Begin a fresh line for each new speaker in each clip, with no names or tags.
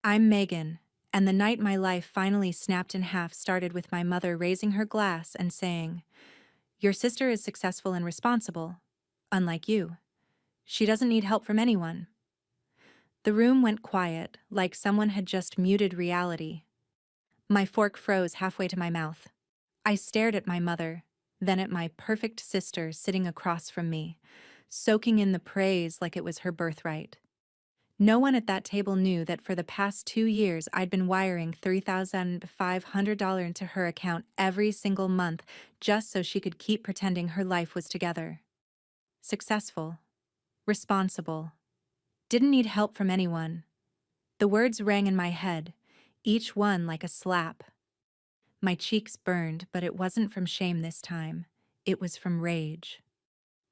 I'm Megan, and the night my life finally snapped in half started with my mother raising her glass and saying, "Your sister is successful and responsible, unlike you. She doesn't need help from anyone." The room went quiet, like someone had just muted reality. My fork froze halfway to my mouth. I stared at my mother, then at my perfect sister sitting across from me, soaking in the praise like it was her birthright. No one at that table knew that for the past 2 years I'd been wiring $3,500 into her account every single month just so she could keep pretending her life was together. Successful. Responsible. Didn't need help from anyone. The words rang in my head, each one like a slap. My cheeks burned, but it wasn't from shame this time. It was from rage.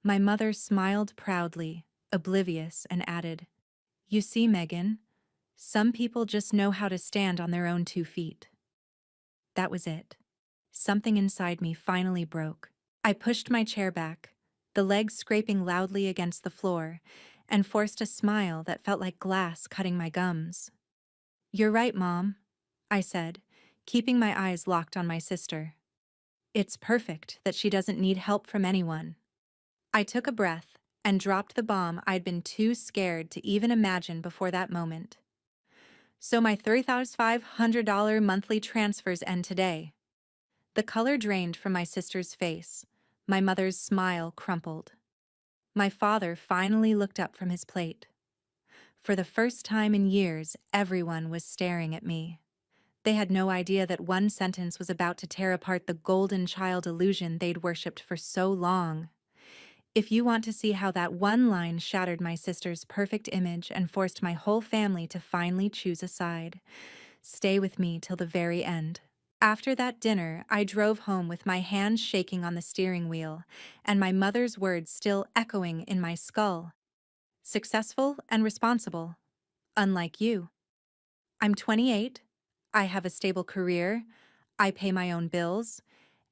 My mother smiled proudly, oblivious, and added, "You see, Megan, some people just know how to stand on their own 2 feet." That was it. Something inside me finally broke. I pushed my chair back, the legs scraping loudly against the floor, and forced a smile that felt like glass cutting my gums. "You're right, Mom," I said, keeping my eyes locked on my sister. "It's perfect that she doesn't need help from anyone." I took a breath and dropped the bomb I'd been too scared to even imagine before that moment. "So my $3,500 monthly transfers end today." The color drained from my sister's face. My mother's smile crumpled. My father finally looked up from his plate. For the first time in years, everyone was staring at me. They had no idea that one sentence was about to tear apart the golden child illusion they'd worshipped for so long. If you want to see how that one line shattered my sister's perfect image and forced my whole family to finally choose a side, stay with me till the very end. After that dinner, I drove home with my hands shaking on the steering wheel, and my mother's words still echoing in my skull. Successful and responsible, unlike you. I'm 28, I have a stable career, I pay my own bills,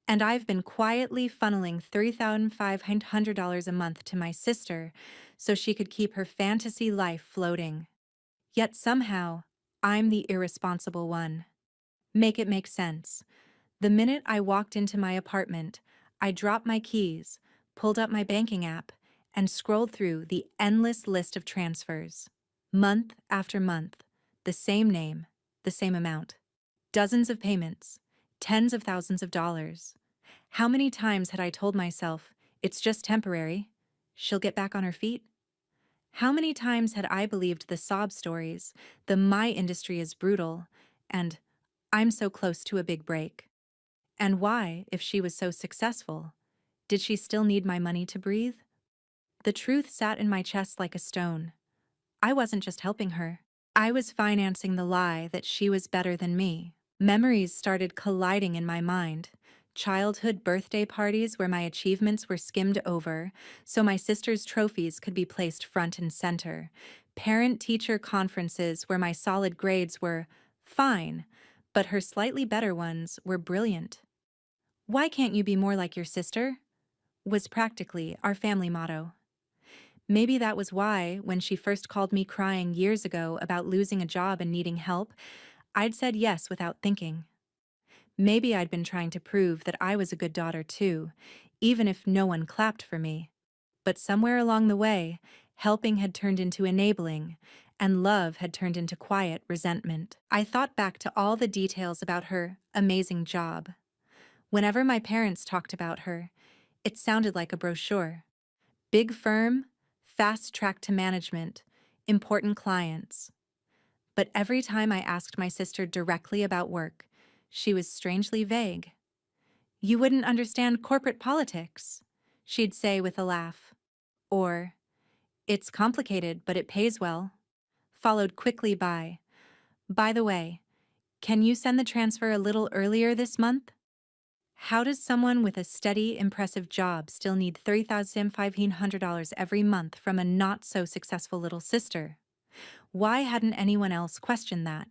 and I've been quietly funneling $3,500 a month to my sister so she could keep her fantasy life floating. Yet somehow, I'm the irresponsible one. Make it make sense. The minute I walked into my apartment, I dropped my keys, pulled up my banking app, and scrolled through the endless list of transfers. Month after month, the same name, the same amount. Dozens of payments, tens of thousands of dollars. How many times had I told myself, it's just temporary, she'll get back on her feet? How many times had I believed the sob stories, the "my industry is brutal," and "I'm so close to a big break"? And why, if she was so successful, did she still need my money to breathe? The truth sat in my chest like a stone. I wasn't just helping her. I was financing the lie that she was better than me. Memories started colliding in my mind. Childhood birthday parties where my achievements were skimmed over, so my sister's trophies could be placed front and center. Parent-teacher conferences where my solid grades were fine, but her slightly better ones were brilliant. "Why can't you be more like your sister?" was practically our family motto. Maybe that was why, when she first called me crying years ago about losing a job and needing help, I'd said yes without thinking. Maybe I'd been trying to prove that I was a good daughter too, even if no one clapped for me. But somewhere along the way, helping had turned into enabling, and love had turned into quiet resentment. I thought back to all the details about her amazing job. Whenever my parents talked about her, it sounded like a brochure. Big firm, fast track to management, important clients. But every time I asked my sister directly about work, she was strangely vague. "You wouldn't understand corporate politics," she'd say with a laugh. Or, "It's complicated, but it pays well," followed quickly by the way, can you send the transfer a little earlier this month?" How does someone with a steady, impressive job still need $3,500 every month from a not-so-successful little sister? Why hadn't anyone else questioned that?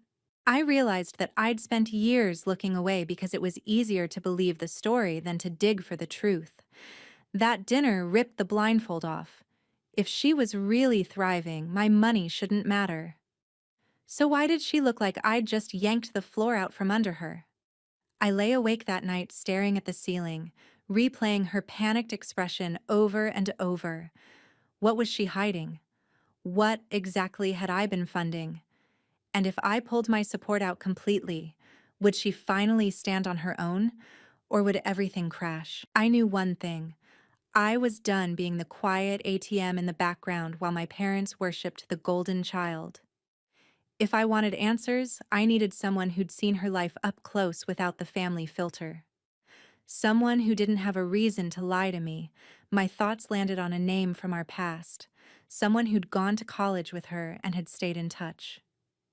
I realized that I'd spent years looking away because it was easier to believe the story than to dig for the truth. That dinner ripped the blindfold off. If she was really thriving, my money shouldn't matter. So why did she look like I'd just yanked the floor out from under her? I lay awake that night staring at the ceiling, replaying her panicked expression over and over. What was she hiding? What exactly had I been funding? And if I pulled my support out completely, would she finally stand on her own, or would everything crash? I knew one thing. I was done being the quiet ATM in the background while my parents worshipped the golden child. If I wanted answers, I needed someone who'd seen her life up close without the family filter. Someone who didn't have a reason to lie to me. My thoughts landed on a name from our past. Someone who'd gone to college with her and had stayed in touch.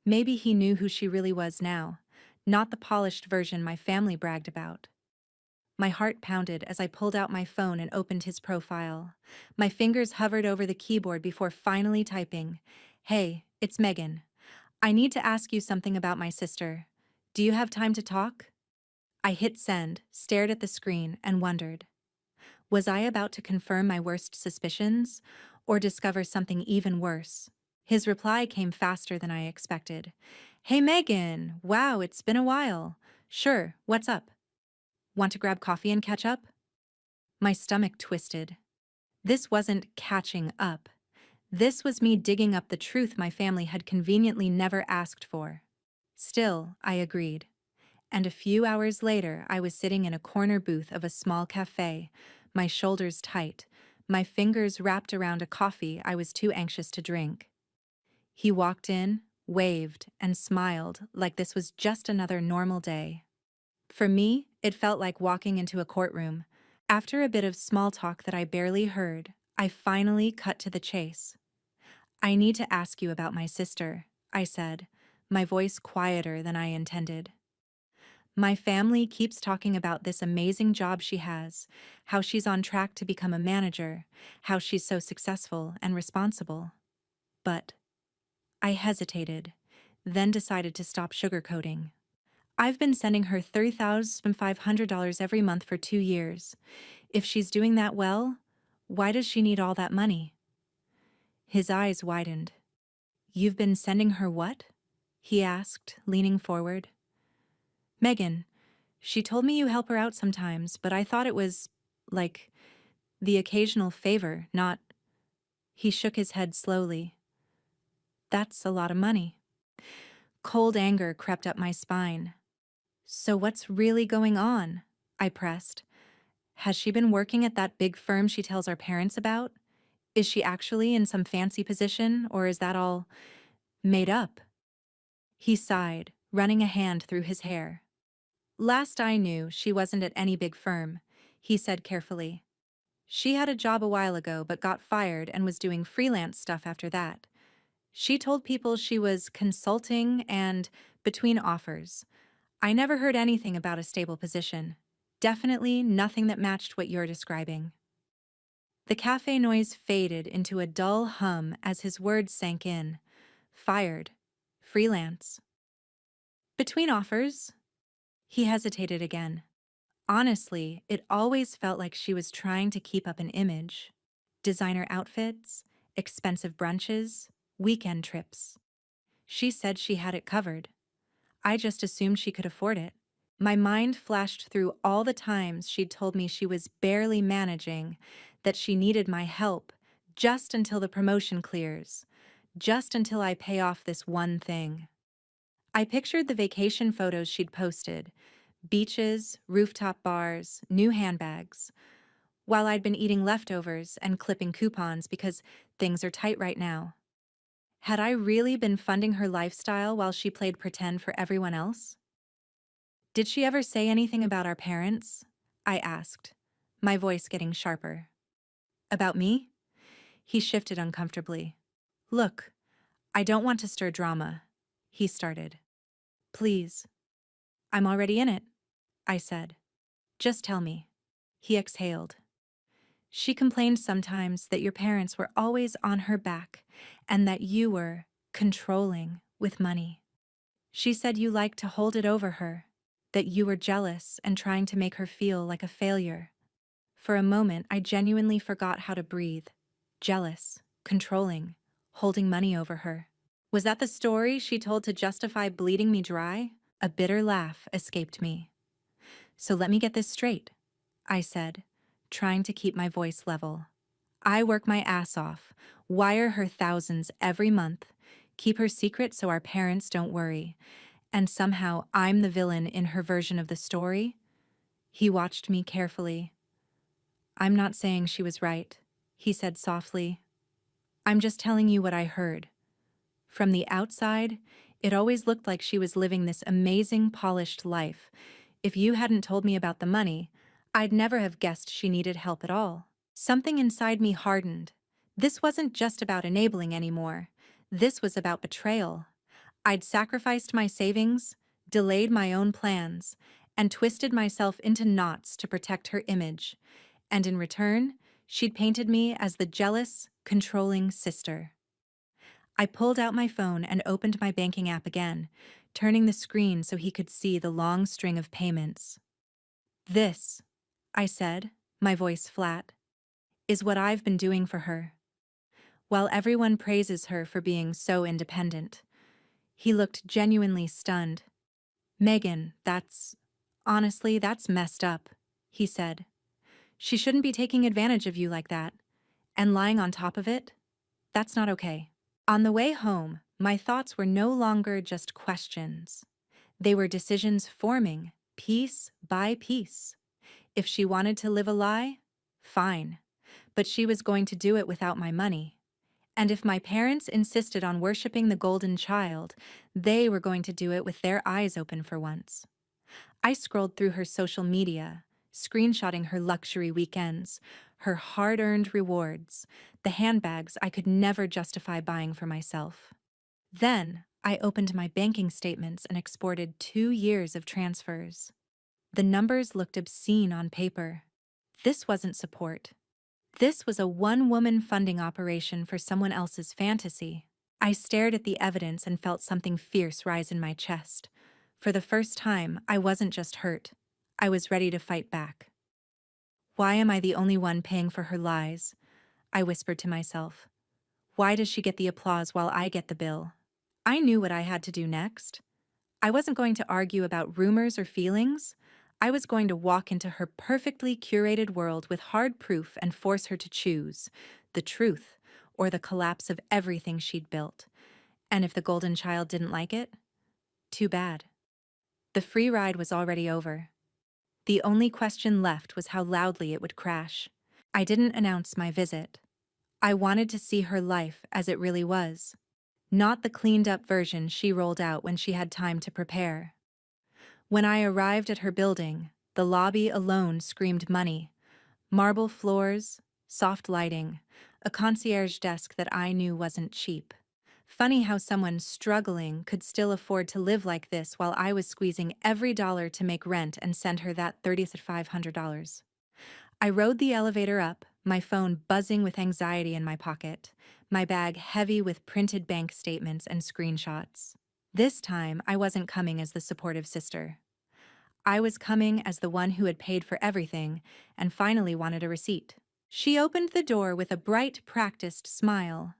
Maybe he knew who she really was now, not the polished version my family bragged about. My heart pounded as I pulled out my phone and opened his profile. My fingers hovered over the keyboard before finally typing, "Hey, it's Megan. I need to ask you something about my sister. Do you have time to talk?" I hit send, stared at the screen, and wondered, was I about to confirm my worst suspicions or discover something even worse? His reply came faster than I expected. "Hey Megan, wow, it's been a while. Sure, what's up? Want to grab coffee and catch up?" My stomach twisted. This wasn't catching up. This was me digging up the truth my family had conveniently never asked for. Still, I agreed. And a few hours later, I was sitting in a corner booth of a small cafe, my shoulders tight, my fingers wrapped around a coffee I was too anxious to drink. He walked in, waved, and smiled like this was just another normal day. For me, it felt like walking into a courtroom. After a bit of small talk that I barely heard, I finally cut to the chase. "I need to ask you about my sister," I said, my voice quieter than I intended. "My family keeps talking about this amazing job she has, how she's on track to become a manager, how she's so successful and responsible." But I hesitated, then decided to stop sugarcoating. "I've been sending her $30,500 every month for 2 years. If she's doing that well, why does she need all that money?" His eyes widened. "You've been sending her what?" he asked, leaning forward. "Megan, she told me you help her out sometimes, but I thought it was, like, the occasional favor, not—" He shook his head slowly. "That's a lot of money." Cold anger crept up my spine. "So what's really going on?" I pressed. "Has she been working at that big firm she tells our parents about? Is she actually in some fancy position, or is that all made up?" He sighed, running a hand through his hair. "Last I knew, she wasn't at any big firm," he said carefully. "She had a job a while ago but got fired and was doing freelance stuff after that. She told people she was consulting and between offers. I never heard anything about a stable position. Definitely nothing that matched what you're describing." The cafe noise faded into a dull hum as his words sank in. Fired. Freelance. Between offers? He hesitated again. Honestly, it always felt like she was trying to keep up an image. Designer outfits, expensive brunches, weekend trips. She said she had it covered. I just assumed she could afford it. My mind flashed through all the times she'd told me she was barely managing, that she needed my help, just until the promotion clears, just until I pay off this one thing. I pictured the vacation photos she'd posted, beaches, rooftop bars, new handbags, while I'd been eating leftovers and clipping coupons because things are tight right now. Had I really been funding her lifestyle while she played pretend for everyone else? "Did she ever say anything about our parents?" I asked, my voice getting sharper. "About me?" He shifted uncomfortably. "Look, I don't want to stir drama," he started. "Please." "I'm already in it," I said. "Just tell me." He exhaled. "She complained sometimes that your parents were always on her back and that you were controlling with money. She said you liked to hold it over her, that you were jealous and trying to make her feel like a failure." For a moment, I genuinely forgot how to breathe. Jealous, controlling, holding money over her. Was that the story she told to justify bleeding me dry? A bitter laugh escaped me. So let me get this straight, I said, trying to keep my voice level. I work my ass off, wire her thousands every month, keep her secret so our parents don't worry, and somehow I'm the villain in her version of the story? He watched me carefully. I'm not saying she was right, he said softly. I'm just telling you what I heard. From the outside, it always looked like she was living this amazing, polished life. If you hadn't told me about the money, I'd never have guessed she needed help at all. Something inside me hardened. This wasn't just about enabling anymore. This was about betrayal. I'd sacrificed my savings, delayed my own plans, and twisted myself into knots to protect her image. And in return, she'd painted me as the jealous, controlling sister. I pulled out my phone and opened my banking app again, turning the screen so he could see the long string of payments. This, I said, my voice flat, is what I've been doing for her. While everyone praises her for being so independent. He looked genuinely stunned. Megan, honestly, that's messed up, he said. She shouldn't be taking advantage of you like that. And lying on top of it? That's not okay. On the way home, my thoughts were no longer just questions. They were decisions forming, piece by piece. If she wanted to live a lie, fine. But she was going to do it without my money. And if my parents insisted on worshiping the golden child, they were going to do it with their eyes open for once. I scrolled through her social media, screenshotting her luxury weekends, her hard-earned rewards, the handbags I could never justify buying for myself. Then, I opened my banking statements and exported 2 years of transfers. The numbers looked obscene on paper. This wasn't support. This was a one-woman funding operation for someone else's fantasy. I stared at the evidence and felt something fierce rise in my chest. For the first time, I wasn't just hurt. I was ready to fight back. Why am I the only one paying for her lies? I whispered to myself. Why does she get the applause while I get the bill? I knew what I had to do next. I wasn't going to argue about rumors or feelings. I was going to walk into her perfectly curated world with hard proof and force her to choose the truth or the collapse of everything she'd built. And if the golden child didn't like it, too bad. The free ride was already over. The only question left was how loudly it would crash. I didn't announce my visit. I wanted to see her life as it really was, not the cleaned-up version she rolled out when she had time to prepare. When I arrived at her building, the lobby alone screamed money. Marble floors, soft lighting, a concierge desk that I knew wasn't cheap. Funny how someone struggling could still afford to live like this while I was squeezing every dollar to make rent and send her that $3,500. I rode the elevator up, my phone buzzing with anxiety in my pocket, my bag heavy with printed bank statements and screenshots. This time, I wasn't coming as the supportive sister. I was coming as the one who had paid for everything and finally wanted a receipt. She opened the door with a bright, practiced smile.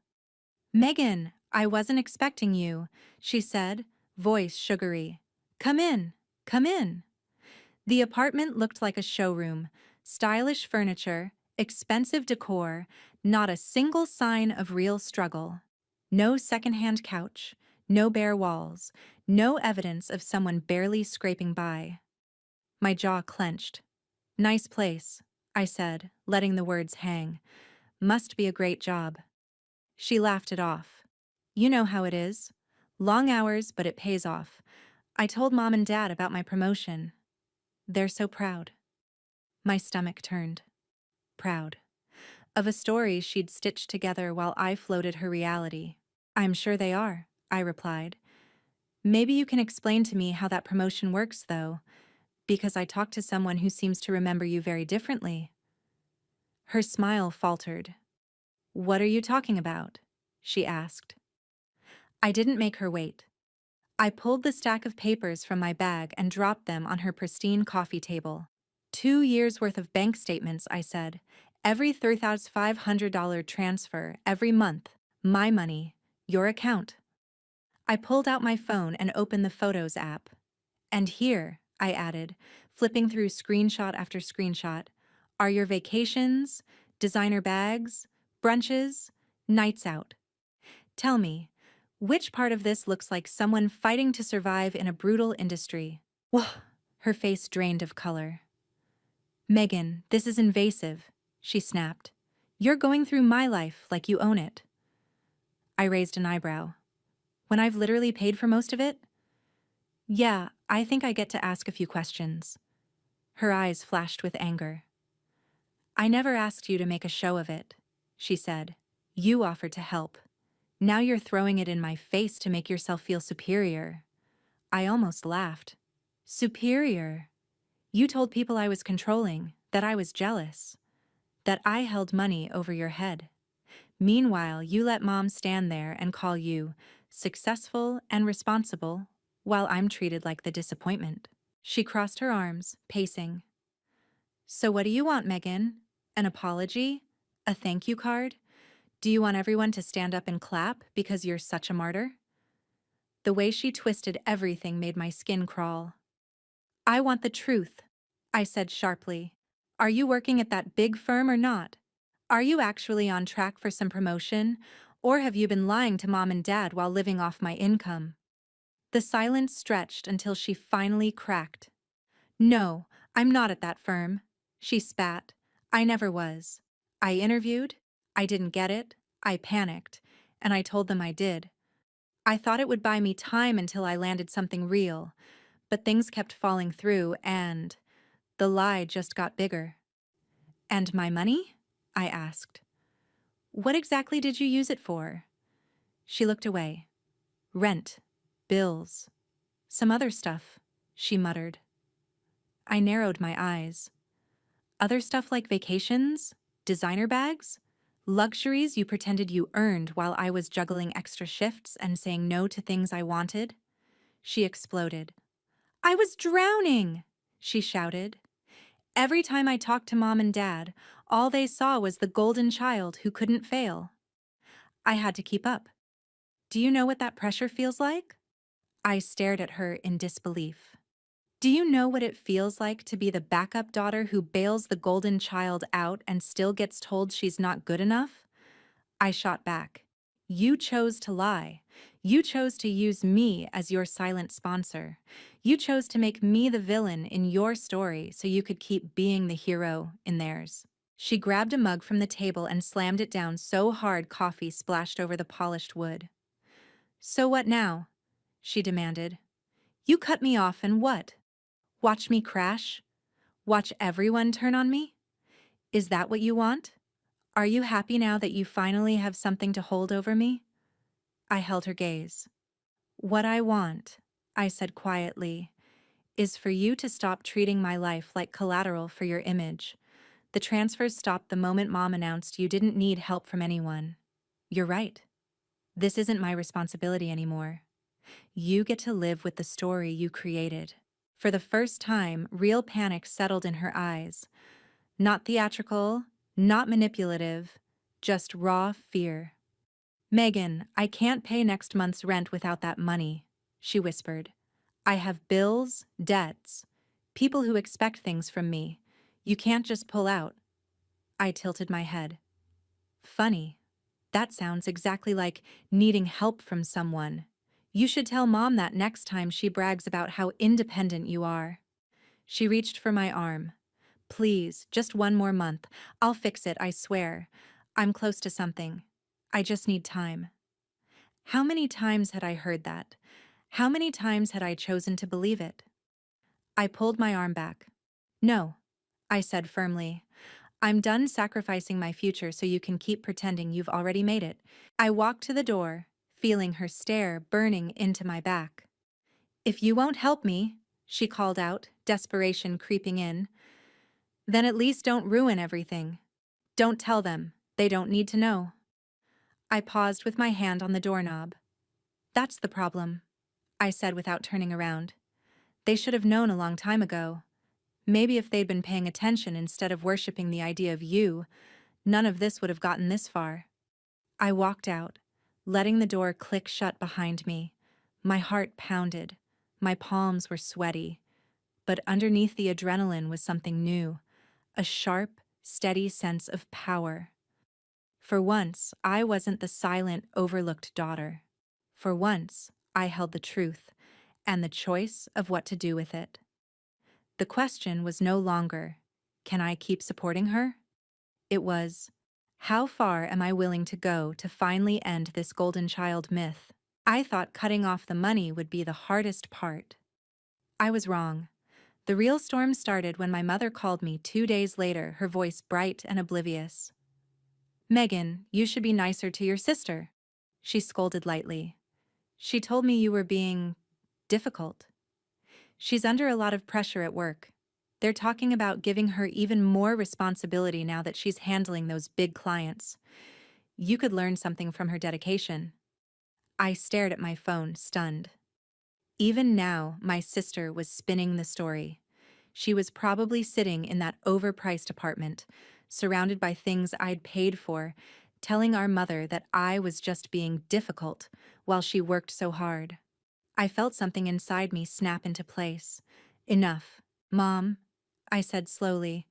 Megan, I wasn't expecting you, she said, voice sugary. Come in, come in. The apartment looked like a showroom, stylish furniture, expensive decor, not a single sign of real struggle. No secondhand couch, no bare walls, no evidence of someone barely scraping by. My jaw clenched. Nice place, I said, letting the words hang. Must be a great job. She laughed it off. You know how it is. Long hours, but it pays off. I told Mom and Dad about my promotion. They're so proud. My stomach turned. Proud. Of a story she'd stitched together while I floated her reality. I'm sure they are, I replied. Maybe you can explain to me how that promotion works, though, because I talked to someone who seems to remember you very differently. Her smile faltered. What are you talking about? She asked. I didn't make her wait. I pulled the stack of papers from my bag and dropped them on her pristine coffee table. 2 years' worth of bank statements, I said. Every $3,500 transfer, every month. My money. Your account. I pulled out my phone and opened the Photos app. And here, I added, flipping through screenshot after screenshot, are your vacations, designer bags, brunches, nights out. Tell me, which part of this looks like someone fighting to survive in a brutal industry? Whoa, her face drained of color. Megan, this is invasive, she snapped. You're going through my life like you own it. I raised an eyebrow. When I've literally paid for most of it? Yeah, I think I get to ask a few questions. Her eyes flashed with anger. I never asked you to make a show of it, she said. You offered to help. Now you're throwing it in my face to make yourself feel superior. I almost laughed. Superior? You told people I was controlling, that I was jealous, that I held money over your head. Meanwhile, you let Mom stand there and call you successful and responsible, while I'm treated like the disappointment. She crossed her arms, pacing. So what do you want, Megan? An apology? A thank you card? Do you want everyone to stand up and clap because you're such a martyr? The way she twisted everything made my skin crawl. I want the truth, I said sharply. Are you working at that big firm or not? Are you actually on track for some promotion, or have you been lying to Mom and Dad while living off my income? The silence stretched until she finally cracked. No, I'm not at that firm. She spat. I never was. I interviewed. I didn't get it. I panicked. And I told them I did. I thought it would buy me time until I landed something real. But things kept falling through and the lie just got bigger. And my money? I asked. What exactly did you use it for? She looked away. Rent. Bills. Some other stuff, she muttered. I narrowed my eyes. Other stuff like vacations? Designer bags? Luxuries you pretended you earned while I was juggling extra shifts and saying no to things I wanted? She exploded. I was drowning, she shouted. Every time I talked to Mom and Dad, all they saw was the golden child who couldn't fail. I had to keep up. Do you know what that pressure feels like? I stared at her in disbelief. Do you know what it feels like to be the backup daughter who bails the golden child out and still gets told she's not good enough? I shot back. You chose to lie. You chose to use me as your silent sponsor. You chose to make me the villain in your story so you could keep being the hero in theirs. She grabbed a mug from the table and slammed it down so hard coffee splashed over the polished wood. So what now? She demanded. You cut me off and what? Watch me crash? Watch everyone turn on me? Is that what you want? Are you happy now that you finally have something to hold over me? I held her gaze. What I want, I said quietly, is for you to stop treating my life like collateral for your image. The transfers stopped the moment Mom announced you didn't need help from anyone. You're right. This isn't my responsibility anymore. You get to live with the story you created. For the first time, real panic settled in her eyes. Not theatrical, not manipulative, just raw fear. Megan, I can't pay next month's rent without that money, she whispered. I have bills, debts, people who expect things from me. You can't just pull out. I tilted my head. Funny. That sounds exactly like needing help from someone. You should tell Mom that next time she brags about how independent you are. She reached for my arm. Please, just one more month. I'll fix it, I swear. I'm close to something. I just need time. How many times had I heard that? How many times had I chosen to believe it? I pulled my arm back. No, I said firmly. I'm done sacrificing my future so you can keep pretending you've already made it. I walked to the door, feeling her stare burning into my back. If you won't help me, she called out, desperation creeping in, then at least don't ruin everything. Don't tell them. They don't need to know. I paused with my hand on the doorknob. That's the problem, I said without turning around. They should have known a long time ago. Maybe if they'd been paying attention instead of worshipping the idea of you, none of this would have gotten this far. I walked out, letting the door click shut behind me. My heart pounded. My palms were sweaty. But underneath the adrenaline was something new, a sharp, steady sense of power. For once, I wasn't the silent, overlooked daughter. For once, I held the truth and the choice of what to do with it. The question was no longer, can I keep supporting her? It was, how far am I willing to go to finally end this golden child myth? I thought cutting off the money would be the hardest part. I was wrong. The real storm started when my mother called me 2 days later, her voice bright and oblivious. "Megan, you should be nicer to your sister," she scolded lightly. "She told me you were being difficult. She's under a lot of pressure at work. They're talking about giving her even more responsibility now that she's handling those big clients. You could learn something from her dedication." I stared at my phone, stunned. Even now, my sister was spinning the story. She was probably sitting in that overpriced apartment, surrounded by things I'd paid for, telling our mother that I was just being difficult while she worked so hard. I felt something inside me snap into place. "Enough. Mom," I said slowly.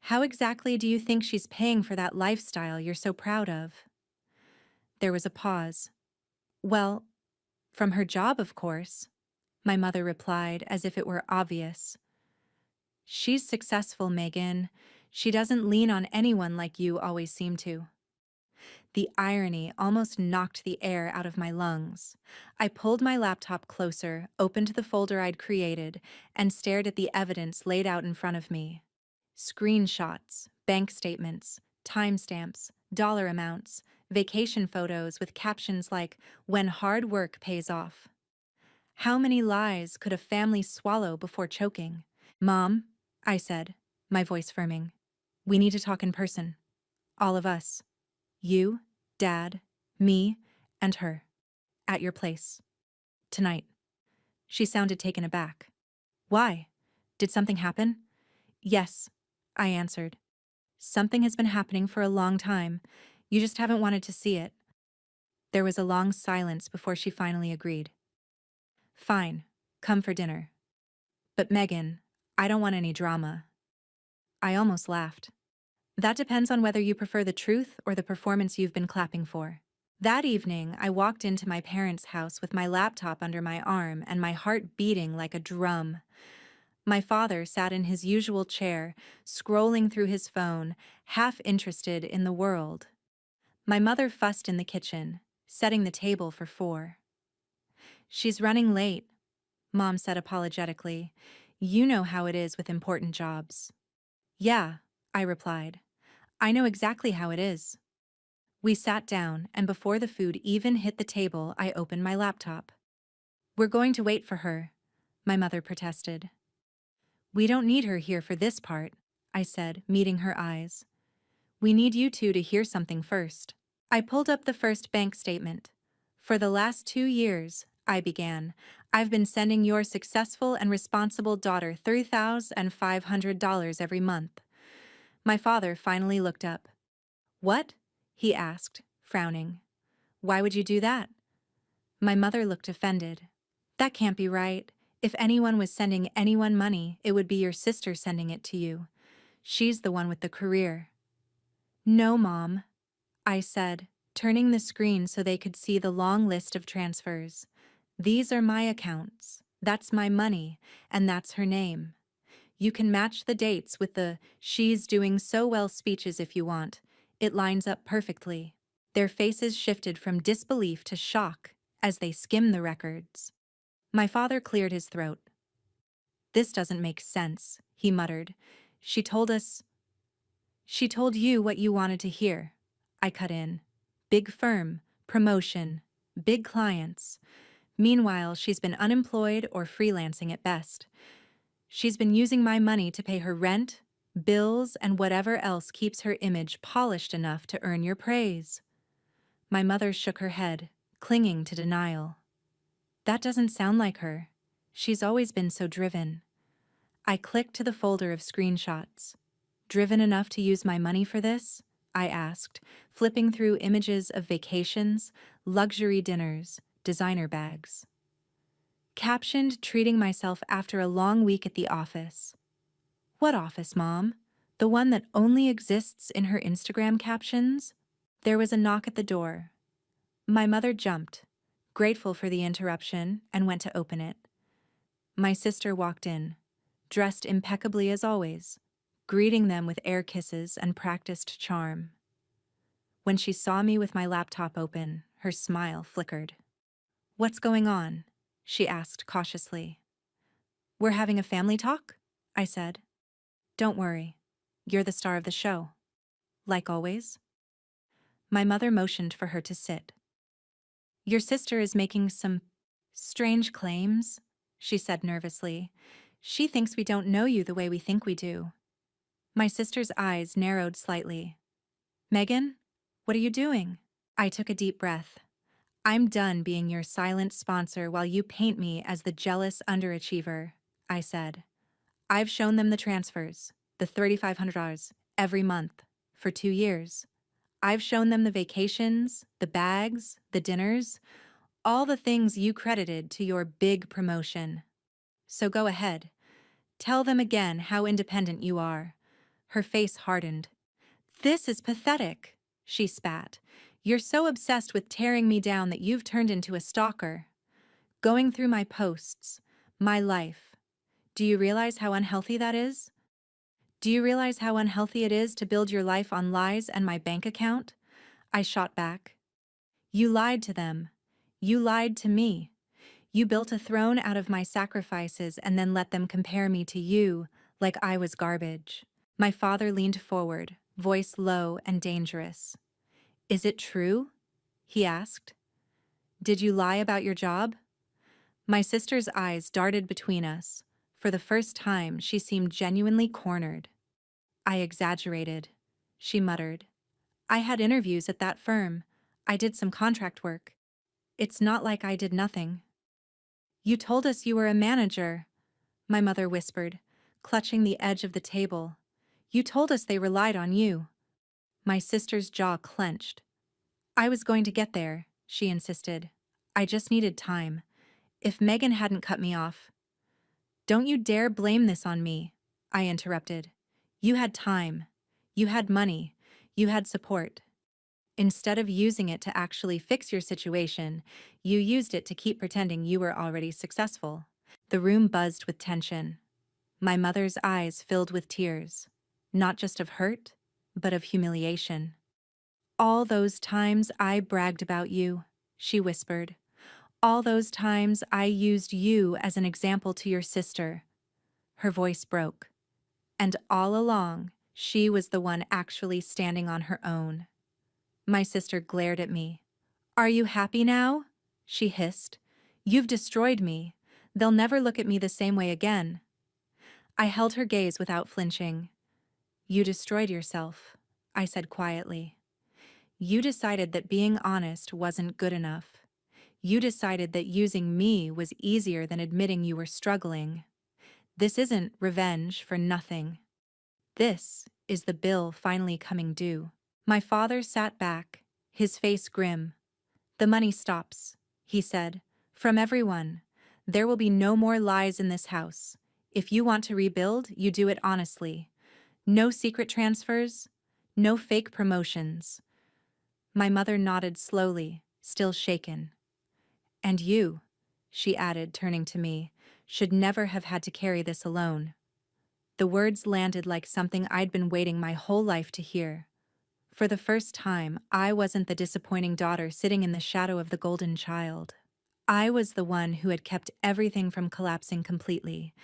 "How exactly do you think she's paying for that lifestyle you're so proud of?" There was a pause. "Well, from her job, of course," my mother replied as if it were obvious. "She's successful, Megan. She doesn't lean on anyone like you always seem to." The irony almost knocked the air out of my lungs. I pulled my laptop closer, opened the folder I'd created, and stared at the evidence laid out in front of me. Screenshots, bank statements, timestamps, dollar amounts, vacation photos with captions like, "When hard work pays off." How many lies could a family swallow before choking? "Mom," I said, my voice firming, "we need to talk in person. All of us. You, Dad, me, and her. At your place. Tonight." She sounded taken aback. "Why? Did something happen?" "Yes," I answered. "Something has been happening for a long time. You just haven't wanted to see it." There was a long silence before she finally agreed. "Fine. Come for dinner. But Megan, I don't want any drama." I almost laughed. "That depends on whether you prefer the truth or the performance you've been clapping for." That evening, I walked into my parents' house with my laptop under my arm and my heart beating like a drum. My father sat in his usual chair, scrolling through his phone, half interested in the world. My mother fussed in the kitchen, setting the table for 4. "She's running late," Mom said apologetically. "You know how it is with important jobs." "Yeah," I replied. "I know exactly how it is." We sat down, and before the food even hit the table, I opened my laptop. "We're going to wait for her," my mother protested. "We don't need her here for this part," I said, meeting her eyes. "We need you two to hear something first." I pulled up the first bank statement. "For the last 2 years," I began, "I've been sending your successful and responsible daughter $3,500 every month." My father finally looked up. "What?" he asked, frowning. "Why would you do that?" My mother looked offended. "That can't be right. If anyone was sending anyone money, it would be your sister sending it to you. She's the one with the career." "No, Mom," I said, turning the screen so they could see the long list of transfers. "These are my accounts. That's my money, and that's her name. You can match the dates with the 'she's doing so well' speeches if you want. It lines up perfectly." Their faces shifted from disbelief to shock as they skimmed the records. My father cleared his throat. "This doesn't make sense," he muttered. She told you what you wanted to hear." I cut in. "Big firm, promotion, big clients. Meanwhile, she's been unemployed or freelancing at best. She's been using my money to pay her rent, bills, and whatever else keeps her image polished enough to earn your praise." My mother shook her head, clinging to denial. "That doesn't sound like her. She's always been so driven." I clicked to the folder of screenshots. "Driven enough to use my money for this?" I asked, flipping through images of vacations, luxury dinners, designer bags. Captioned, treating myself after a long week at the office. What office, Mom? The one that only exists in her Instagram captions? There was a knock at the door. My mother jumped, grateful for the interruption, and went to open it. My sister walked in, dressed impeccably as always, greeting them with air kisses and practiced charm. When she saw me with my laptop open, her smile flickered. "What's going on?" she asked cautiously. "We're having a family talk?" I said. "Don't worry. You're the star of the show. Like always." My mother motioned for her to sit. "Your sister is making some strange claims," she said nervously. "She thinks we don't know you the way we think we do." My sister's eyes narrowed slightly. "Megan, what are you doing?" I took a deep breath. "I'm done being your silent sponsor while you paint me as the jealous underachiever," I said. "I've shown them the transfers, the $3,500 every month, for 2 years. I've shown them the vacations, the bags, the dinners, all the things you credited to your big promotion. So go ahead. Tell them again how independent you are." Her face hardened. "This is pathetic," she spat. "You're so obsessed with tearing me down that you've turned into a stalker. Going through my posts, my life. Do you realize how unhealthy that is? Do you realize how unhealthy it is to build your life on lies and my bank account?" I shot back. "You lied to them. You lied to me. You built a throne out of my sacrifices and then let them compare me to you like I was garbage." My father leaned forward, voice low and dangerous. "Is it true?" he asked. "Did you lie about your job?" My sister's eyes darted between us. For the first time, she seemed genuinely cornered. "I exaggerated," she muttered. "I had interviews at that firm. I did some contract work. It's not like I did nothing." "You told us you were a manager," my mother whispered, clutching the edge of the table. "You told us they relied on you." My sister's jaw clenched. "I was going to get there," she insisted. "I just needed time. If Megan hadn't cut me off—" "Don't you dare blame this on me," I interrupted. "You had time. You had money. You had support. Instead of using it to actually fix your situation, you used it to keep pretending you were already successful." The room buzzed with tension. My mother's eyes filled with tears, not just of hurt, but of humiliation. "All those times I bragged about you," she whispered. "All those times I used you as an example to your sister." Her voice broke. "And all along, she was the one actually standing on her own." My sister glared at me. "Are you happy now?" she hissed. "You've destroyed me. They'll never look at me the same way again." I held her gaze without flinching. "You destroyed yourself," I said quietly. "You decided that being honest wasn't good enough. You decided that using me was easier than admitting you were struggling. This isn't revenge for nothing. This is the bill finally coming due." My father sat back, his face grim. "The money stops," he said. "From everyone. There will be no more lies in this house. If you want to rebuild, you do it honestly. No secret transfers, no fake promotions." My mother nodded slowly, still shaken. "And you," she added, turning to me, "should never have had to carry this alone." The words landed like something I'd been waiting my whole life to hear. For the first time, I wasn't the disappointing daughter sitting in the shadow of the golden child. I was the one who had kept everything from collapsing completely,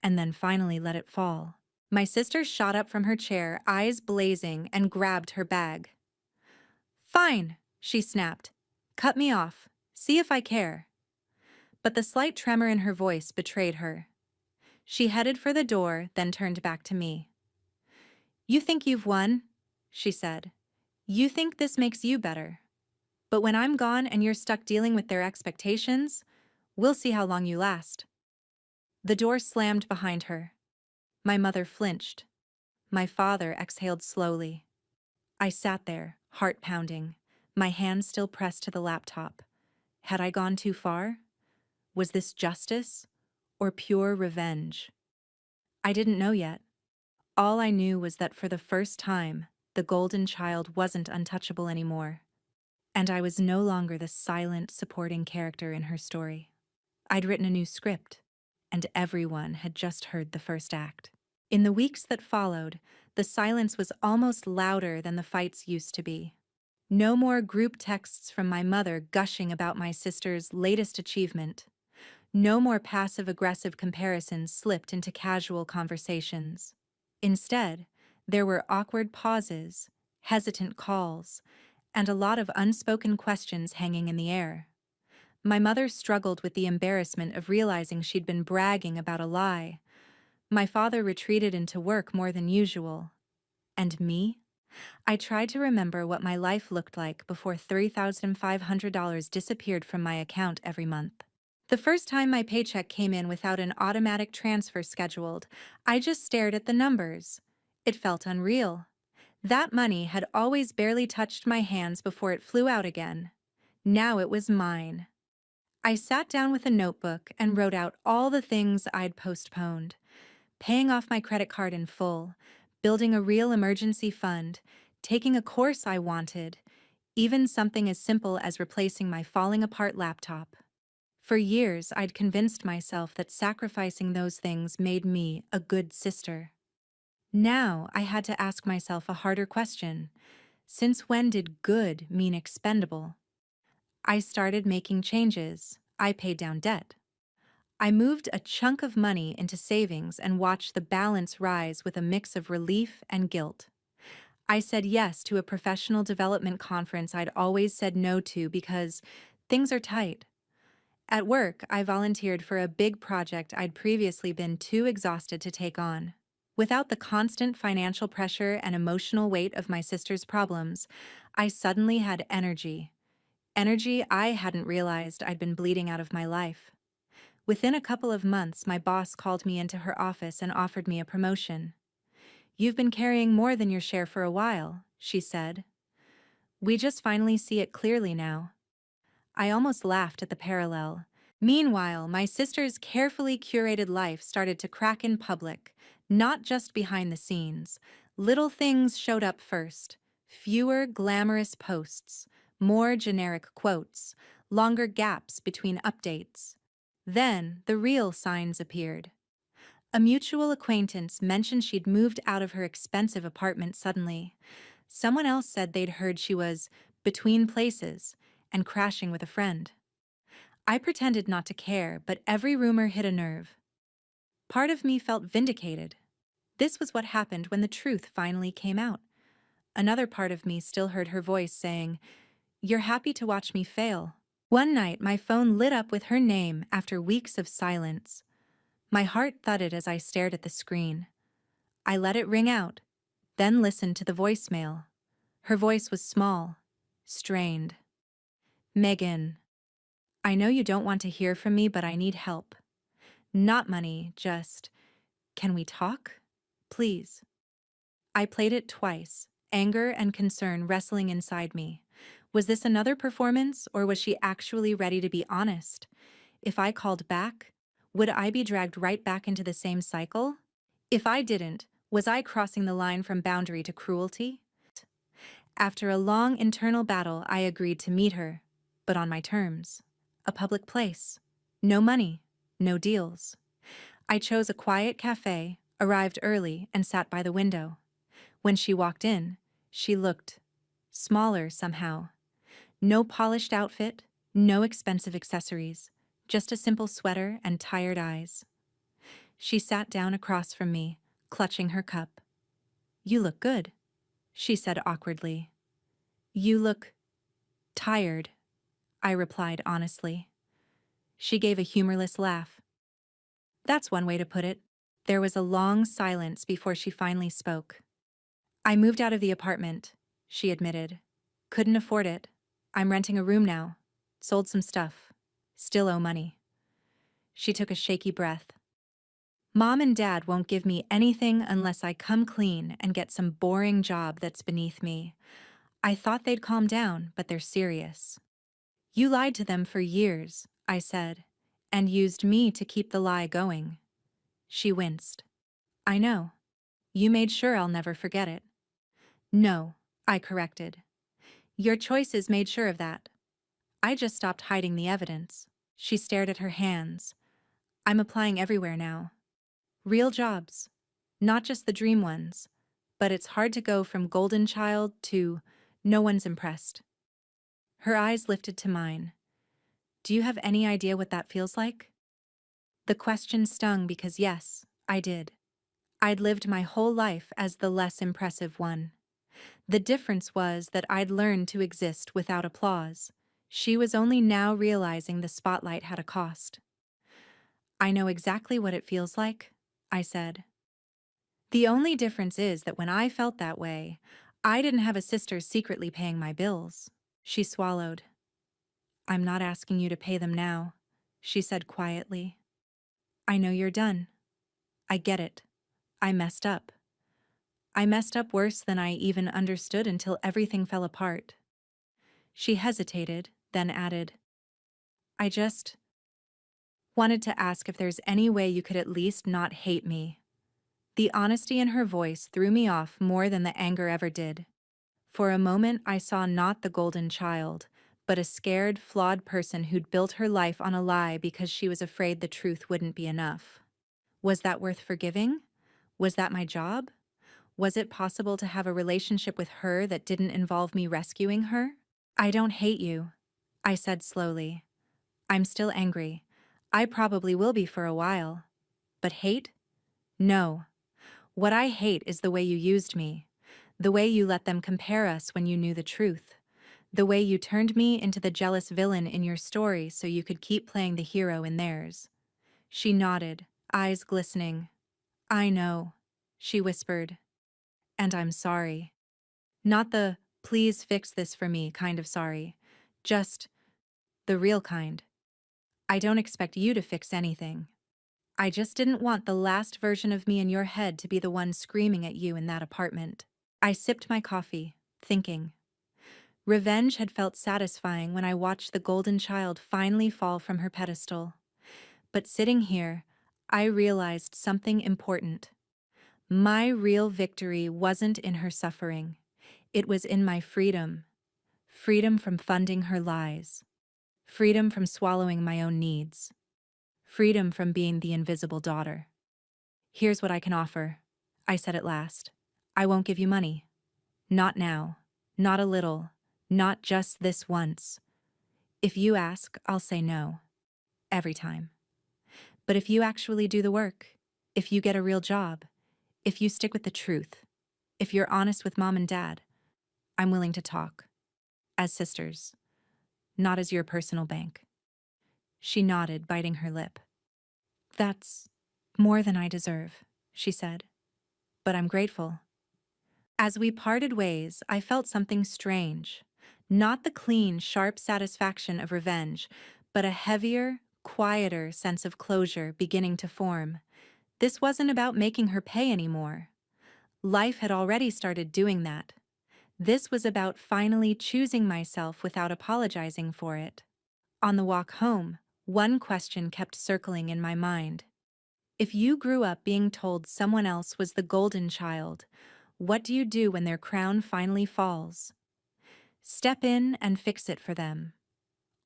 and then finally let it fall. My sister shot up from her chair, eyes blazing, and grabbed her bag. "Fine," she snapped. "Cut me off. See if I care." But the slight tremor in her voice betrayed her. She headed for the door, then turned back to me. "You think you've won," she said. "You think this makes you better. But when I'm gone and you're stuck dealing with their expectations, we'll see how long you last." The door slammed behind her. My mother flinched. My father exhaled slowly. I sat there, heart pounding, my hand still pressed to the laptop. Had I gone too far? Was this justice or pure revenge? I didn't know yet. All I knew was that for the first time, the golden child wasn't untouchable anymore, and I was no longer the silent, supporting character in her story. I'd written a new script, and everyone had just heard the first act. In the weeks that followed, the silence was almost louder than the fights used to be. No more group texts from my mother gushing about my sister's latest achievement. No more passive-aggressive comparisons slipped into casual conversations. Instead, there were awkward pauses, hesitant calls, and a lot of unspoken questions hanging in the air. My mother struggled with the embarrassment of realizing she'd been bragging about a lie. My father retreated into work more than usual. And me? I tried to remember what my life looked like before $3,500 disappeared from my account every month. The first time my paycheck came in without an automatic transfer scheduled, I just stared at the numbers. It felt unreal. That money had always barely touched my hands before it flew out again. Now it was mine. I sat down with a notebook and wrote out all the things I'd postponed. Paying off my credit card in full, building a real emergency fund, taking a course I wanted, even something as simple as replacing my falling-apart laptop. For years, I'd convinced myself that sacrificing those things made me a good sister. Now, I had to ask myself a harder question. Since when did good mean expendable? I started making changes. I paid down debt. I moved a chunk of money into savings and watched the balance rise with a mix of relief and guilt. I said yes to a professional development conference I'd always said no to because things are tight. At work, I volunteered for a big project I'd previously been too exhausted to take on. Without the constant financial pressure and emotional weight of my sister's problems, I suddenly had energy. Energy I hadn't realized I'd been bleeding out of my life. Within a couple of months, my boss called me into her office and offered me a promotion. "You've been carrying more than your share for a while," she said. "We just finally see it clearly now." I almost laughed at the parallel. Meanwhile, my sister's carefully curated life started to crack in public, not just behind the scenes. Little things showed up first. Fewer glamorous posts, more generic quotes, longer gaps between updates. Then, the real signs appeared. A mutual acquaintance mentioned she'd moved out of her expensive apartment suddenly. Someone else said they'd heard she was between places and crashing with a friend. I pretended not to care, but every rumor hit a nerve. Part of me felt vindicated. This was what happened when the truth finally came out. Another part of me still heard her voice saying, "You're happy to watch me fail." One night, my phone lit up with her name after weeks of silence. My heart thudded as I stared at the screen. I let it ring out, then listened to the voicemail. Her voice was small, strained. "Megan, I know you don't want to hear from me, but I need help. Not money, just, can we talk? Please." I played it twice, anger and concern wrestling inside me. Was this another performance, or was she actually ready to be honest? If I called back, would I be dragged right back into the same cycle? If I didn't, was I crossing the line from boundary to cruelty? After a long internal battle, I agreed to meet her, but on my terms. A public place. No money, no deals. I chose a quiet cafe, arrived early, and sat by the window. When she walked in, she looked smaller somehow. No polished outfit, no expensive accessories, just a simple sweater and tired eyes. She sat down across from me, clutching her cup. "You look good," she said awkwardly. "You look tired," I replied honestly. She gave a humorless laugh. "That's one way to put it." There was a long silence before she finally spoke. "I moved out of the apartment," she admitted. "Couldn't afford it. I'm renting a room now. Sold some stuff. Still owe money." She took a shaky breath. "Mom and Dad won't give me anything unless I come clean and get some boring job that's beneath me. I thought they'd calm down, but they're serious." "You lied to them for years," I said, And used me to keep the lie going. She winced. I know. You made sure I'll never forget it. No, I corrected. Your choices made sure of that. I just stopped hiding the evidence. She stared at her hands. I'm applying everywhere now. Real jobs. Not just the dream ones. But it's hard to go from golden child to no one's impressed. Her eyes lifted to mine. Do you have any idea what that feels like? The question stung because yes, I did. I'd lived my whole life as the less impressive one. The difference was that I'd learned to exist without applause. She was only now realizing the spotlight had a cost. I know exactly what it feels like, I said. The only difference is that when I felt that way, I didn't have a sister secretly paying my bills. She swallowed. I'm not asking you to pay them now, she said quietly. I know you're done. I get it. I messed up. I messed up worse than I even understood until everything fell apart. She hesitated, then added, I just wanted to ask if there's any way you could at least not hate me. The honesty in her voice threw me off more than the anger ever did. For a moment, I saw not the golden child, but a scared, flawed person who'd built her life on a lie because she was afraid the truth wouldn't be enough. Was that worth forgiving? Was that my job? Was it possible to have a relationship with her that didn't involve me rescuing her? I don't hate you, I said slowly. I'm still angry. I probably will be for a while. But hate? No. What I hate is the way you used me. The way you let them compare us when you knew the truth. The way you turned me into the jealous villain in your story so you could keep playing the hero in theirs. She nodded, eyes glistening. I know, she whispered. And I'm sorry. Not the, please fix this for me kind of sorry. Just the real kind. I don't expect you to fix anything. I just didn't want the last version of me in your head to be the one screaming at you in that apartment. I sipped my coffee, thinking. Revenge had felt satisfying when I watched the golden child finally fall from her pedestal. But sitting here, I realized something important. My real victory wasn't in her suffering. It was in my freedom. Freedom from funding her lies. Freedom from swallowing my own needs. Freedom from being the invisible daughter. Here's what I can offer, I said at last. I won't give you money. Not now. Not a little. Not just this once. If you ask, I'll say no. Every time. But if you actually do the work, if you get a real job, if you stick with the truth, if you're honest with mom and dad, I'm willing to talk. As sisters. Not as your personal bank. She nodded, biting her lip. That's more than I deserve, she said. But I'm grateful. As we parted ways, I felt something strange. Not the clean, sharp satisfaction of revenge, but a heavier, quieter sense of closure beginning to form. This wasn't about making her pay anymore. Life had already started doing that. This was about finally choosing myself without apologizing for it. On the walk home, one question kept circling in my mind. If you grew up being told someone else was the golden child, what do you do when their crown finally falls? Step in and fix it for them.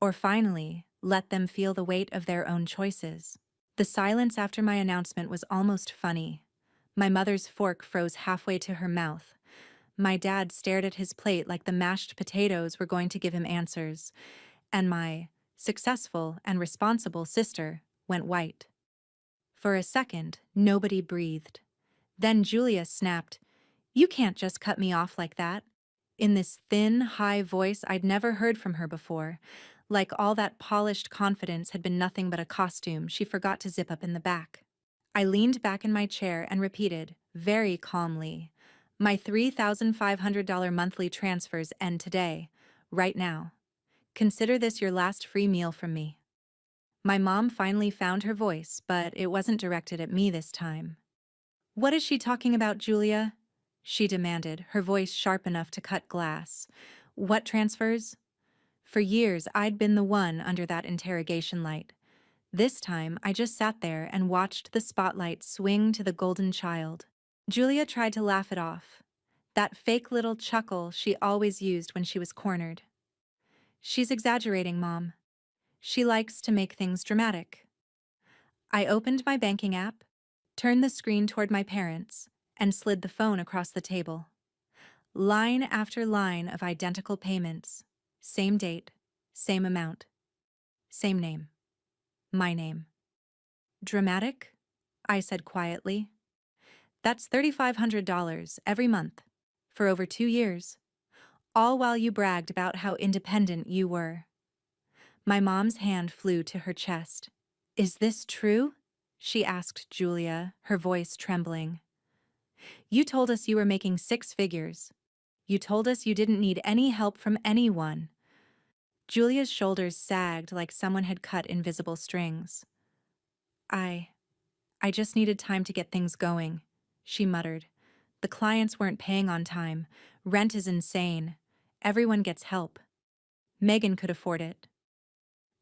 Or finally, let them feel the weight of their own choices. The silence after my announcement was almost funny. My mother's fork froze halfway to her mouth. My dad stared at his plate like the mashed potatoes were going to give him answers, and my successful and responsible sister went white. For a second, nobody breathed. Then Julia snapped, "You can't just cut me off like that," in this thin, high voice I'd never heard from her before. Like all that polished confidence had been nothing but a costume she forgot to zip up in the back. I leaned back in my chair and repeated, very calmly, "My $3,500 monthly transfers end today, right now. Consider this your last free meal from me." My mom finally found her voice, but it wasn't directed at me this time. "What is she talking about, Julia?" she demanded, her voice sharp enough to cut glass. "What transfers?" For years, I'd been the one under that interrogation light. This time, I just sat there and watched the spotlight swing to the golden child. Julia tried to laugh it off. That fake little chuckle she always used when she was cornered. She's exaggerating, Mom. She likes to make things dramatic. I opened my banking app, turned the screen toward my parents, and slid the phone across the table. Line after line of identical payments. Same date, same amount, same name. My name. Dramatic? I said quietly. That's $3,500 every month, for over 2 years, all while you bragged about how independent you were. My mom's hand flew to her chest. Is this true? She asked Julia, her voice trembling. You told us you were making 6 figures. You told us you didn't need any help from anyone. Julia's shoulders sagged like someone had cut invisible strings. I just needed time to get things going, she muttered. The clients weren't paying on time. Rent is insane. Everyone gets help. Megan could afford it.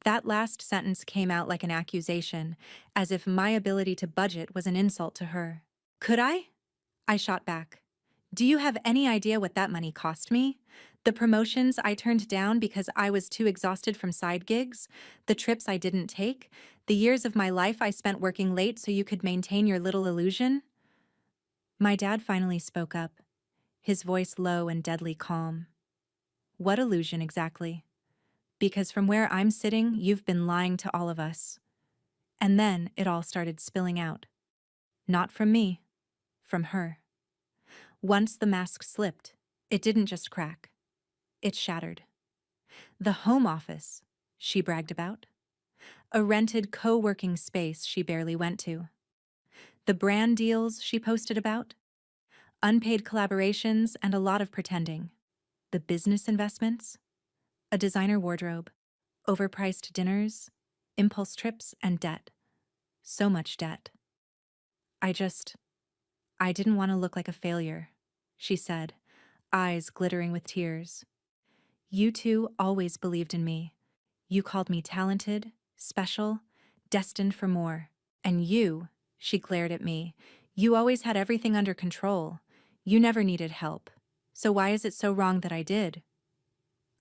That last sentence came out like an accusation, as if my ability to budget was an insult to her. Could I? I shot back. Do you have any idea what that money cost me? The promotions I turned down because I was too exhausted from side gigs? The trips I didn't take? The years of my life I spent working late so you could maintain your little illusion? My dad finally spoke up, his voice low and deadly calm. What illusion exactly? Because from where I'm sitting, you've been lying to all of us. And then it all started spilling out. Not from me, from her. Once the mask slipped, it didn't just crack. It shattered. The home office, she bragged about. A rented co-working space she barely went to. The brand deals she posted about. Unpaid collaborations and a lot of pretending. The business investments. A designer wardrobe. Overpriced dinners. Impulse trips and debt. So much debt. I didn't want to look like a failure, she said, eyes glittering with tears. You two always believed in me. You called me talented, special, destined for more. And you, she glared at me, you always had everything under control. You never needed help. So why is it so wrong that I did?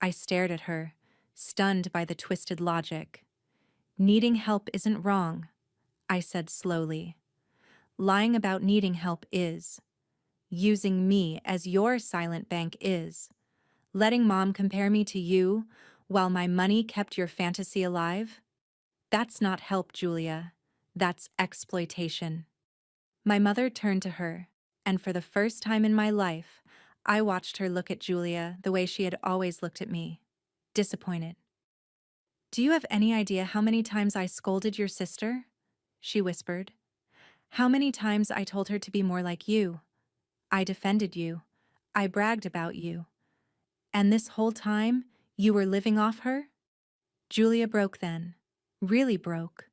I stared at her, stunned by the twisted logic. Needing help isn't wrong, I said slowly. Lying about needing help is. Using me as your silent bank is. Letting Mom compare me to you while my money kept your fantasy alive? That's not help, Julia. That's exploitation. My mother turned to her, and for the first time in my life, I watched her look at Julia the way she had always looked at me, disappointed. Do you have any idea how many times I scolded your sister? She whispered. How many times I told her to be more like you? I defended you. I bragged about you. And this whole time, you were living off her? Julia broke then. Really broke.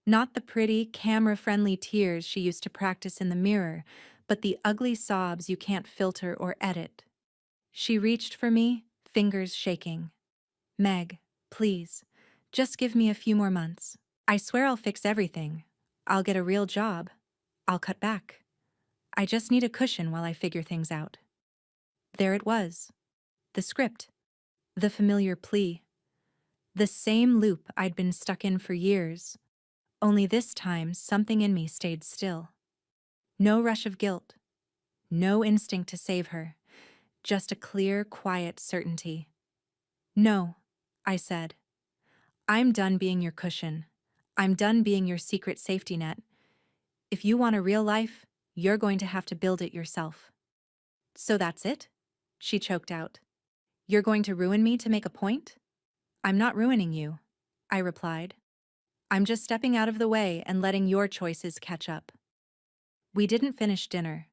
Not the pretty, camera-friendly tears she used to practice in the mirror, but the ugly sobs you can't filter or edit. She reached for me, fingers shaking. Meg, please, just give me a few more months. I swear I'll fix everything. I'll get a real job. I'll cut back. I just need a cushion while I figure things out. There it was. The script. The familiar plea. The same loop I'd been stuck in for years. Only this time, something in me stayed still. No rush of guilt. No instinct to save her. Just a clear, quiet certainty. No, I said. I'm done being your cushion. I'm done being your secret safety net. If you want a real life, you're going to have to build it yourself. So that's it? She choked out. You're going to ruin me to make a point? I'm not ruining you, I replied. I'm just stepping out of the way and letting your choices catch up. We didn't finish dinner.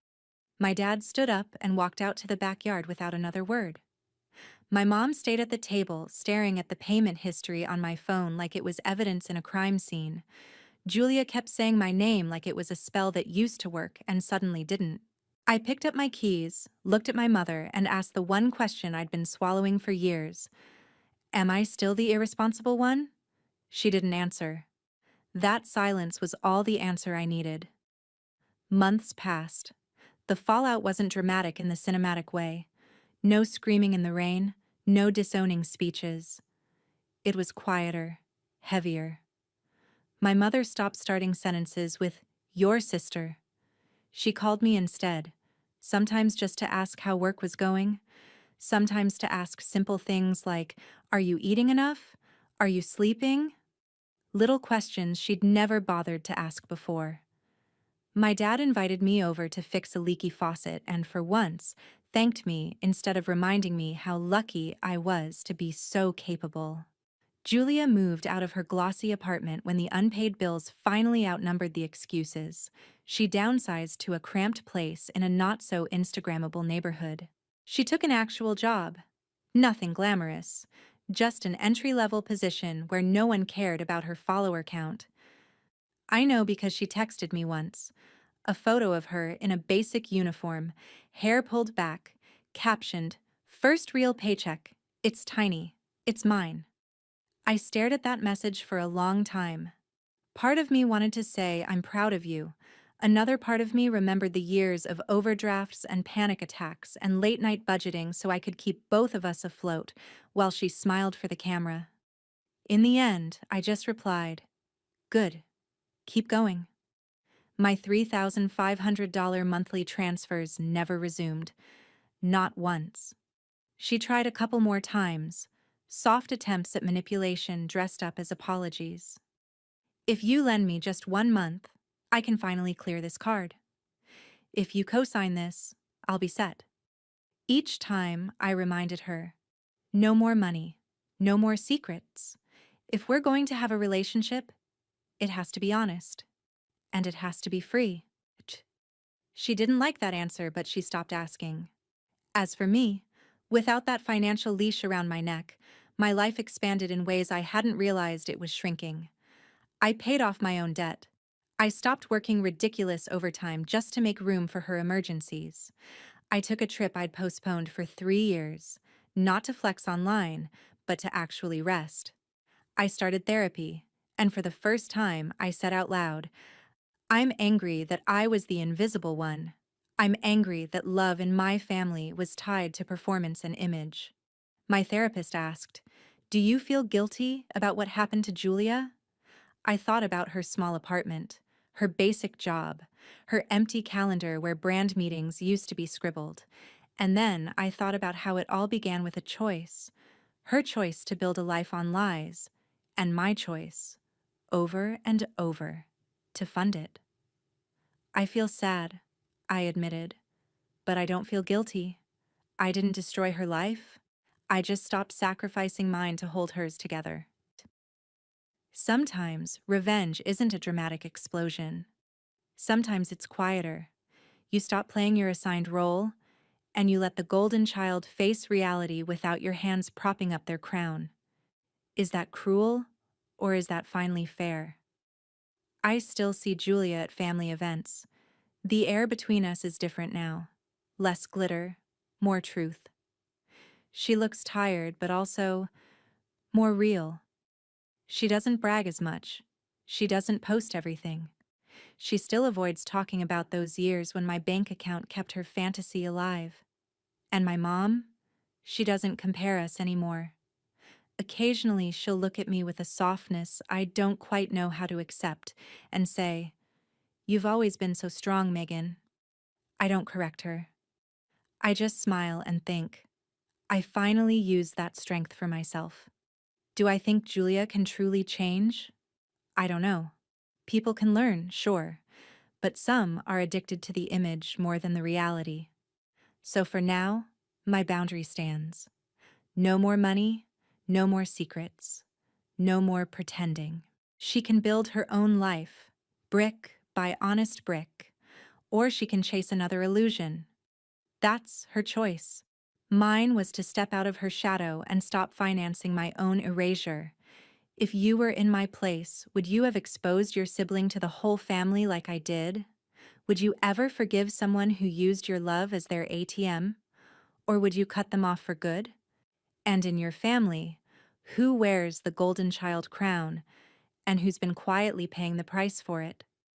My dad stood up and walked out to the backyard without another word. My mom stayed at the table, staring at the payment history on my phone like it was evidence in a crime scene. Julia kept saying my name like it was a spell that used to work and suddenly didn't. I picked up my keys, looked at my mother, and asked the one question I'd been swallowing for years. Am I still the irresponsible one? She didn't answer. That silence was all the answer I needed. Months passed. The fallout wasn't dramatic in the cinematic way. No screaming in the rain, no disowning speeches. It was quieter, heavier. My mother stopped starting sentences with, "Your sister." She called me instead, sometimes just to ask how work was going, sometimes to ask simple things like, "Are you eating enough? Are you sleeping?" Little questions she'd never bothered to ask before. My dad invited me over to fix a leaky faucet and, for once, thanked me instead of reminding me how lucky I was to be so capable. Julia moved out of her glossy apartment when the unpaid bills finally outnumbered the excuses. She downsized to a cramped place in a not-so-Instagrammable neighborhood. She took an actual job. Nothing glamorous. Just an entry-level position where no one cared about her follower count. I know because she texted me once. A photo of her in a basic uniform, hair pulled back, captioned, "First real paycheck. It's tiny. It's mine." I stared at that message for a long time. Part of me wanted to say, "I'm proud of you." Another part of me remembered the years of overdrafts and panic attacks and late-night budgeting so I could keep both of us afloat while she smiled for the camera. In the end, I just replied, "Good. Keep going." My $3,500 monthly transfers never resumed. Not once. She tried a couple more times, soft attempts at manipulation dressed up as apologies. "If you lend me just 1 month, I can finally clear this card. If you co-sign this, I'll be set." Each time, I reminded her, no more money, no more secrets. If we're going to have a relationship, it has to be honest, and it has to be free. She didn't like that answer, but she stopped asking. As for me, without that financial leash around my neck, my life expanded in ways I hadn't realized it was shrinking. I paid off my own debt. I stopped working ridiculous overtime just to make room for her emergencies. I took a trip I'd postponed for 3 years, not to flex online, but to actually rest. I started therapy, and for the first time, I said out loud, "I'm angry that I was the invisible one. I'm angry that love in my family was tied to performance and image." My therapist asked, "Do you feel guilty about what happened to Julia?" I thought about her small apartment, her basic job, her empty calendar where brand meetings used to be scribbled. And then I thought about how it all began with a choice. Her choice to build a life on lies, and my choice, over and over, to fund it. "I feel sad," I admitted, "but I don't feel guilty. I didn't destroy her life. I just stopped sacrificing mine to hold hers together." Sometimes revenge isn't a dramatic explosion. Sometimes it's quieter. You stop playing your assigned role, and you let the golden child face reality without your hands propping up their crown. Is that cruel, or is that finally fair? I still see Julia at family events. The air between us is different now. Less glitter, more truth. She looks tired, but also more real. She doesn't brag as much. She doesn't post everything. She still avoids talking about those years when my bank account kept her fantasy alive. And my mom? She doesn't compare us anymore. Occasionally, she'll look at me with a softness I don't quite know how to accept and say, "You've always been so strong, Megan." I don't correct her. I just smile and think, I finally used that strength for myself. Do I think Julia can truly change? I don't know. People can learn, sure, but some are addicted to the image more than the reality. So for now, my boundary stands. No more money, no more secrets, no more pretending. She can build her own life, brick by honest brick, or she can chase another illusion. That's her choice. Mine was to step out of her shadow and stop financing my own erasure. If you were in my place, would you have exposed your sibling to the whole family like I did? Would you ever forgive someone who used your love as their ATM? Or would you cut them off for good? And in your family, who wears the golden child crown, and who's been quietly paying the price for it.